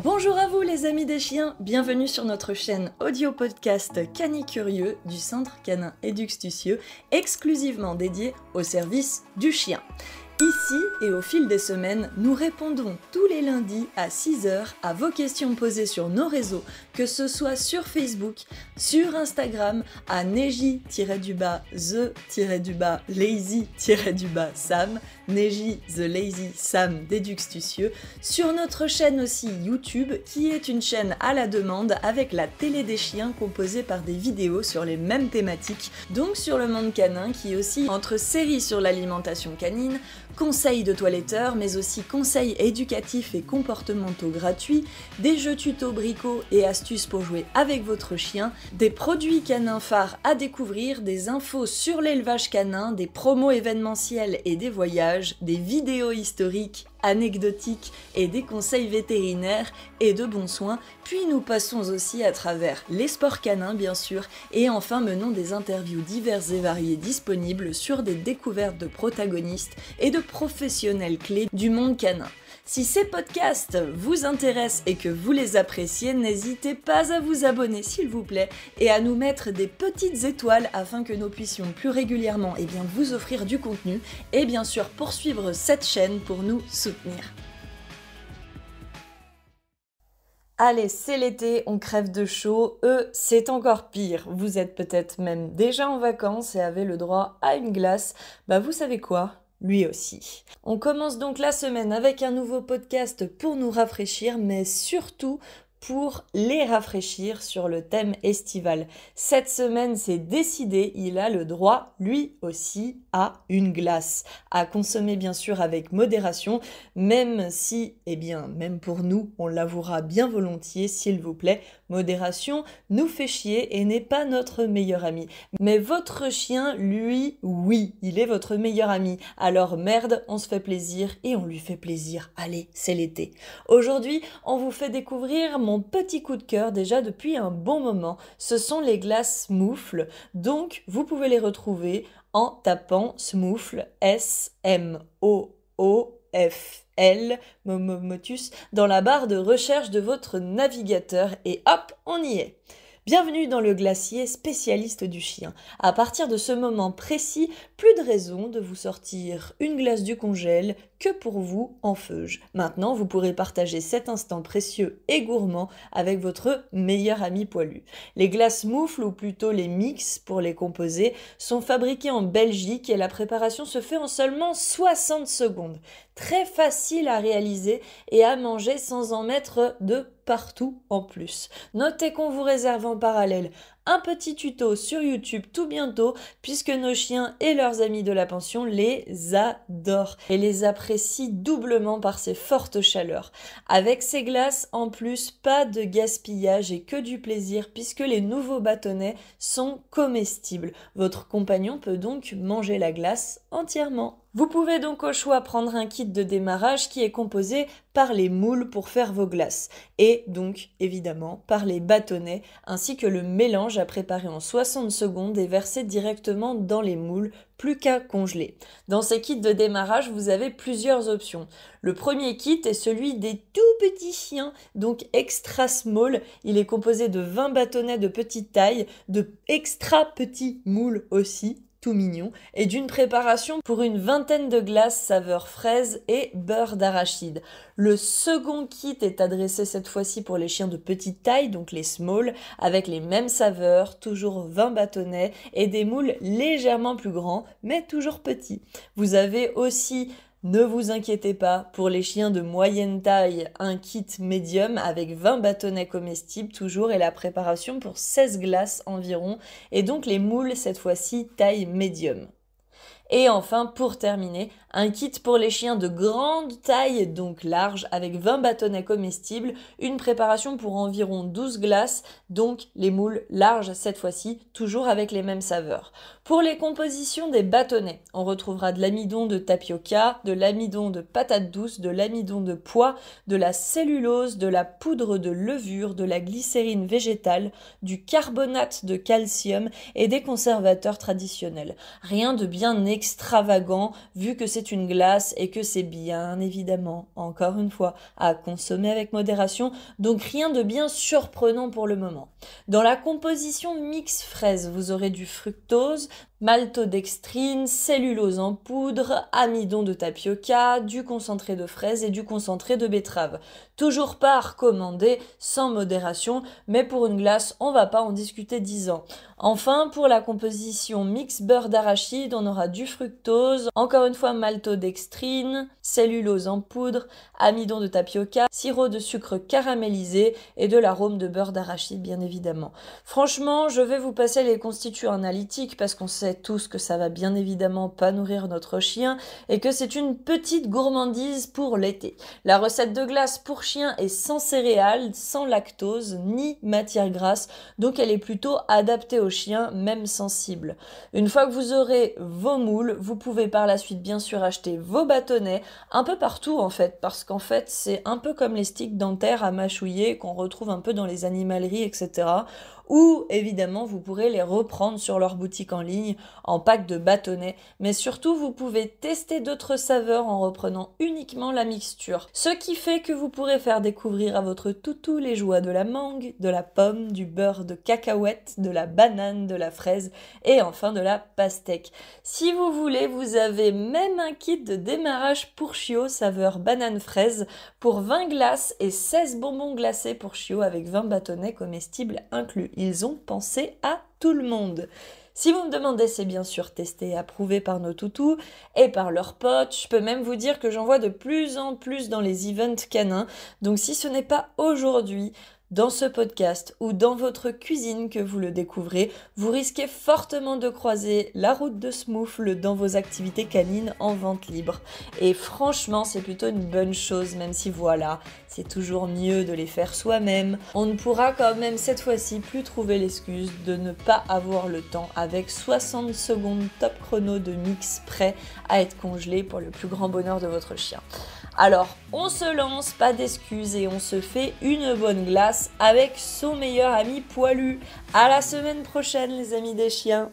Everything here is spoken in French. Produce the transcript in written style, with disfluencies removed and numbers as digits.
Bonjour à vous les amis des chiens, bienvenue sur notre chaîne audio podcast Canicurieux du Centre Canin Éduxtucieux, exclusivement dédié au service du chien. Ici et au fil des semaines, nous répondons tous les lundis à 6h à vos questions posées sur nos réseaux, que ce soit sur Facebook, sur Instagram, à Neji-the-lazy-sam, Neji the Lazy Sam d'Éduxtucieux, sur notre chaîne aussi YouTube, qui est une chaîne à la demande avec la télé des chiens composée par des vidéos sur les mêmes thématiques, donc sur le monde canin qui aussi entre séries sur l'alimentation canine, conseils de toiletteurs, mais aussi conseils éducatifs et comportementaux gratuits, des jeux tutos bricots et astuces pour jouer avec votre chien, des produits canins phares à découvrir, des infos sur l'élevage canin, des promos événementiels et des voyages, des vidéos historiques, anecdotiques et des conseils vétérinaires et de bons soins, puis nous passons aussi à travers les sports canins bien sûr, et enfin menons des interviews diverses et variées disponibles sur des découvertes de protagonistes et de professionnels clés du monde canin. Si ces podcasts vous intéressent et que vous les appréciez, n'hésitez pas à vous abonner s'il vous plaît et à nous mettre des petites étoiles afin que nous puissions plus régulièrement vous offrir du contenu et bien sûr poursuivre cette chaîne pour nous soutenir. Allez, c'est l'été, on crève de chaud, c'est encore pire. Vous êtes peut-être même déjà en vacances et avez le droit à une glace. Vous savez quoi ? Lui aussi. On commence donc la semaine avec un nouveau podcast pour nous rafraîchir, mais surtout pour les rafraîchir sur le thème estival. Cette semaine, c'est décidé, il a le droit, lui aussi, à une glace. À consommer bien sûr avec modération, même si, même pour nous, on l'avouera bien volontiers, s'il vous plaît, modération nous fait chier et n'est pas notre meilleur ami. Mais votre chien, lui, oui, il est votre meilleur ami. Alors merde, on se fait plaisir et on lui fait plaisir. Allez, c'est l'été. Aujourd'hui, on vous fait découvrir mon petit coup de cœur déjà depuis un bon moment. Ce sont les glaces Smoufle. Donc, vous pouvez les retrouver en tapant Smoufle, S-M-O-O-F-L, Momotus, dans la barre de recherche de votre navigateur et hop, on y est. Bienvenue dans le glacier spécialiste du chien. À partir de ce moment précis, plus de raison de vous sortir une glace du congèle que pour vous en feuge. Maintenant, vous pourrez partager cet instant précieux et gourmand avec votre meilleur ami poilu. Les glaces Moufle, ou plutôt les mix pour les composer, sont fabriquées en Belgique et la préparation se fait en seulement 60 secondes. Très facile à réaliser et à manger sans en mettre de partout en plus. Notez qu'on vous réserve en parallèle un petit tuto sur YouTube tout bientôt puisque nos chiens et leurs amis de la pension les adorent et les apprécient doublement par ces fortes chaleurs. Avec ces glaces, en plus, pas de gaspillage et que du plaisir puisque les nouveaux bâtonnets sont comestibles. Votre compagnon peut donc manger la glace entièrement. Vous pouvez donc au choix prendre un kit de démarrage qui est composé par les moules pour faire vos glaces et donc évidemment par les bâtonnets ainsi que le mélange à préparer en 60 secondes et versé directement dans les moules, plus qu'à congeler. Dans ces kits de démarrage, vous avez plusieurs options. Le premier kit est celui des tout petits chiens, donc extra small. Il est composé de 20 bâtonnets de petite taille, de extra petits moules aussi, tout mignon, et d'une préparation pour une vingtaine de glaces saveur fraise et beurre d'arachide. Le second kit est adressé cette fois-ci pour les chiens de petite taille, donc les small, avec les mêmes saveurs, toujours 20 bâtonnets et des moules légèrement plus grands, mais toujours petits. Vous avez aussi, ne vous inquiétez pas, pour les chiens de moyenne taille, un kit médium avec 20 bâtonnets comestibles toujours et la préparation pour 16 glaces environ et donc les moules cette fois-ci taille médium. Et enfin, pour terminer, un kit pour les chiens de grande taille, donc large, avec 20 bâtonnets comestibles, une préparation pour environ 12 glaces, donc les moules larges cette fois-ci, toujours avec les mêmes saveurs. Pour les compositions des bâtonnets, on retrouvera de l'amidon de tapioca, de l'amidon de patate douce, de l'amidon de pois, de la cellulose, de la poudre de levure, de la glycérine végétale, du carbonate de calcium et des conservateurs traditionnels. Rien de bien extravagant vu que c'est c'est une glace et que c'est bien évidemment, encore une fois, à consommer avec modération, donc rien de bien surprenant pour le moment. Dans la composition mix fraise, vous aurez du fructose, maltodextrine, cellulose en poudre, amidon de tapioca, du concentré de fraise et du concentré de betterave. Toujours pas à recommander, sans modération, mais pour une glace, on va pas en discuter 10 ans. Enfin, pour la composition mix beurre d'arachide, on aura du fructose, encore une fois maltodextrine, cellulose en poudre, amidon de tapioca, sirop de sucre caramélisé et de l'arôme de beurre d'arachide bien évidemment. Franchement, je vais vous passer les constituants analytiques parce qu'on sait tous que ça va bien évidemment pas nourrir notre chien et que c'est une petite gourmandise pour l'été. La recette de glace pour chien est sans céréales, sans lactose ni matière grasse, donc elle est plutôt adaptée aux chiens, même sensibles. Une fois que vous aurez vos moules, vous pouvez par la suite bien sûr acheter vos bâtonnets un peu partout en fait, parce qu'en fait c'est un peu comme les sticks dentaires à mâchouiller qu'on retrouve un peu dans les animaleries, etc. Ou évidemment vous pourrez les reprendre sur leur boutique en ligne en pack de bâtonnets, mais surtout vous pouvez tester d'autres saveurs en reprenant uniquement la mixture. Ce qui fait que vous pourrez faire découvrir à votre toutou les joies de la mangue, de la pomme, du beurre de cacahuète, de la banane, de la fraise et enfin de la pastèque. Si vous voulez, vous avez même un kit de démarrage pour chiots saveur banane fraise pour 20 glaces et 16 bonbons glacés pour chiots avec 20 bâtonnets comestibles inclus. Ils ont pensé à tout le monde. Si vous me demandez, c'est bien sûr testé et approuvé par nos toutous et par leurs potes. Je peux même vous dire que j'en vois de plus en plus dans les events canins. Donc si ce n'est pas aujourd'hui, dans ce podcast ou dans votre cuisine que vous le découvrez, vous risquez fortement de croiser la route de Smoufle dans vos activités canines en vente libre. Et franchement, c'est plutôt une bonne chose, même si voilà, c'est toujours mieux de les faire soi-même. On ne pourra quand même cette fois-ci plus trouver l'excuse de ne pas avoir le temps avec 60 secondes top chrono de mix prêt à être congelé pour le plus grand bonheur de votre chien. Alors, on se lance, pas d'excuses et on se fait une bonne glace avec son meilleur ami poilu. À la semaine prochaine les amis des chiens.